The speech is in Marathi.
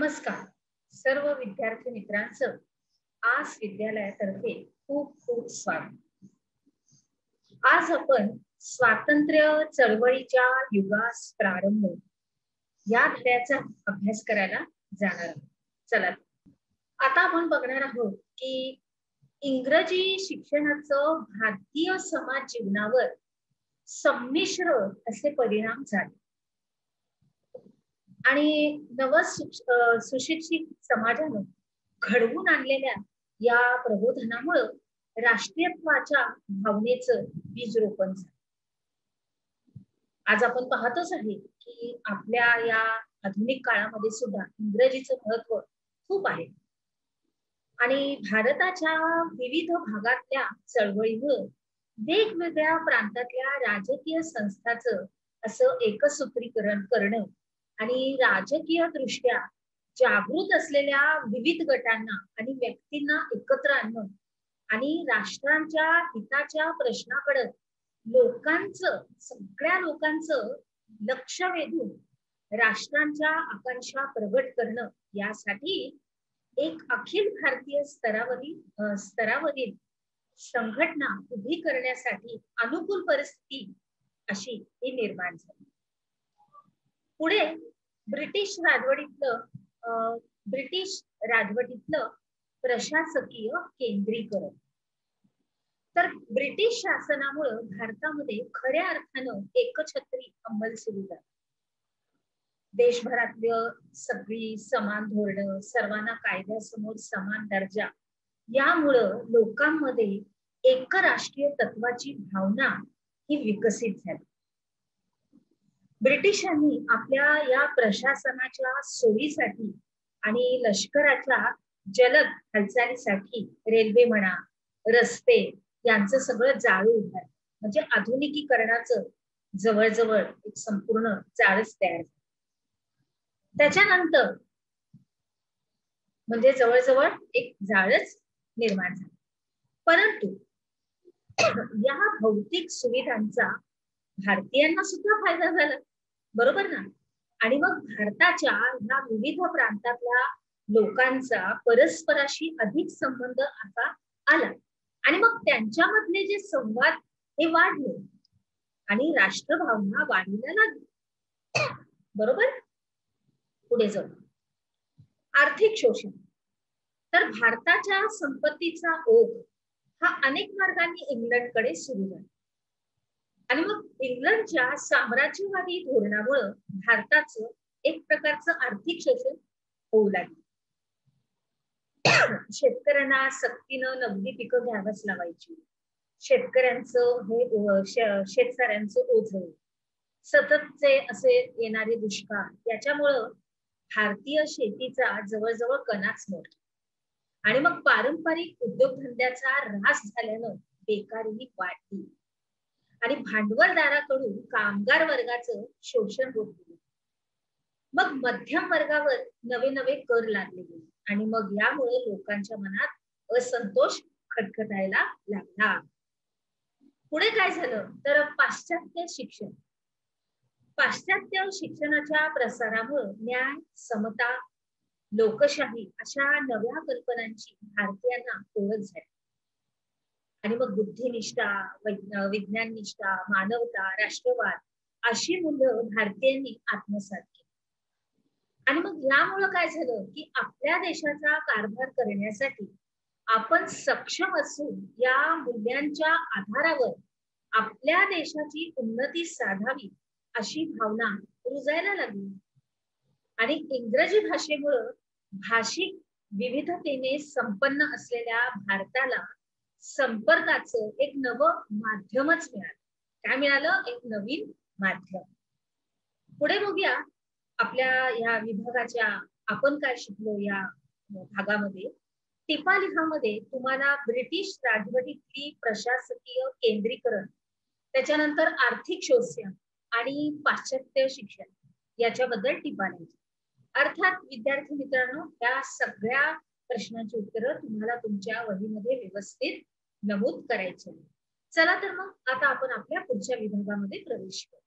नमस्कार. सर्व विद्यार्थी मित्रांचं आज विद्यालयातर्फे खूप खूप स्वागत. आज आपण स्वातंत्र्य चळवळीच्या युगास प्रारंभ या धड्याचा अभ्यास करायला जाणार आहोत. चला आता आपण बघणार आहोत की इंग्रजी शिक्षणाचं भारतीय समाज जीवनावर संमिश्र असे परिणाम झाले आणि सुशिक्षित समाजानं घडवून आणलेल्या या प्रबोधनामुळे राष्ट्रीयत्वाच्या भावनेचं बीज रोपण झालं. आज आपण पाहतोच आहे की आपल्या या आधुनिक काळामध्ये सुद्धा इंग्रजीचं महत्व खूप आहे आणि भारताच्या विविध भागातल्या चळवळीमुळे वेगवेगळ्या प्रांतातल्या राजकीय संस्थांचं असं एकसूत्रीकरण करणं आणि राजकीय दृष्ट्या जागृत असलेल्या विविध गटांना आणि व्यक्तींना एकत्र आणणं आणि राष्ट्रांच्या हिताच्या प्रश्नाकडे सगळ्या लोकांचं लक्ष वेधून राष्ट्रांच्या आकांक्षा प्रगट करणं यासाठी एक अखिल भारतीय स्तरावरील संघटना उभी करण्यासाठी अनुकूल परिस्थिती अशी ही निर्माण झाली. पुढे ब्रिटिश राजवटीतलं प्रशासकीय केंद्रीकरण. तर ब्रिटिश शासनामुळे भारतामध्ये खऱ्या अर्थानं एकछत्री अंमल सुरू झाला. देशभरातलं सगळी समान धोरणं, सर्वांना कायद्यासमोर समान दर्जा यामुळं लोकांमध्ये एक राष्ट्रीय तत्वाची भावना ही विकसित झाली. ब्रिटिशांनी आपल्या या प्रशासनाच्या सोयीसाठी आणि लष्कराच्या जलद हालचालीसाठी रेल्वे म्हणा, रस्ते यांचं सगळं जाळं उभारलं. म्हणजे आधुनिकीकरणाचं जवळजवळ एक संपूर्ण जाळच तयार झालं. त्याच्यानंतर म्हणजे जवळजवळ एक जाळच निर्माण झालं. परंतु या भौतिक सुविधांचा भारतीयांना सुद्धा फायदा झाला, बरोबर ना? आणि मग भारताच्या ह्या विविध प्रांतातल्या लोकांचा परस्पराशी अधिक संबंध आता आला आणि मग त्यांच्यामधले जे संवाद हे वाढले आणि राष्ट्रभावना वाढीला लागली, बरोबर. पुढे जाऊ. आर्थिक शोषण. तर भारताच्या संपत्तीचा ओघ हा अनेक मार्गांनी इंग्लंडकडे सुरू झाला आणि मग इंग्लंडच्या साम्राज्यवादी धोरणामुळे भारताचं एक प्रकारचं आर्थिक शोषण होऊ लागले. शेतकऱ्यांना सक्तीनं नगदी पिकं घ्यावंच लावायची. शेतकऱ्यांचं ओझं, सततचे असे येणारे दुष्काळ याच्यामुळं भारतीय शेतीचा जवळजवळ कणाच मोडला आणि मग पारंपरिक उद्योगधंद्याचा ऱ्हास झाल्यानं बेकारी वाढली आणि भांडवलदाराकडून कामगार वर्गाचं शोषण होत गेलं. मग मध्यम वर्गावर नवे नवे कर लादले गेले आणि मग यामुळे लोकांच्या मनात असंतोष खटखटायला लागला. पुढे काय झालं तर पाश्चात्य शिक्षणाच्या प्रसारामुळे न्याय, समता, लोकशाही अशा नव्या कल्पनांची भारतीयांना ओळख झाली आणि मग बुद्धिनिष्ठा, विज्ञाननिष्ठा, मानवता, राष्ट्रवाद अशी मूल्य भारतीयांनी आत्मसात केली. आणि मग यामुळे काय झालं की आपल्या देशाचा कारभार करण्यासाठी आपण सक्षम असून या मूल्यांच्या आधारावर आपल्या देशाची उन्नती साधावी अशी भावना रुजायला लागली आणि इंग्रजी भाषेमुळे भाषिक विविधतेने संपन्न असलेल्या भारताला संपर्काचं एक नवं माध्यमच मिळालं. काय मिळालं? एक नवीन माध्यम. पुढे बघूया आपल्या या विभागाच्या आपण काय शिकलो या भागामध्ये. टिपालिखामध्ये तुम्हाला ब्रिटिश राजवटीतली प्रशासकीय केंद्रीकरण, त्याच्यानंतर आर्थिक शोषण आणि पाश्चात्य शिक्षण याच्याबद्दल टिपा लिहायची. अर्थात विद्यार्थी मित्रांनो, या सगळ्या प्रश्नांची उत्तरं तुम्हाला तुमच्या वहीमध्ये व्यवस्थित नमूद करायची. चला तर मग आता आपण आपल्या पुढच्या विभागामध्ये प्रवेश करू.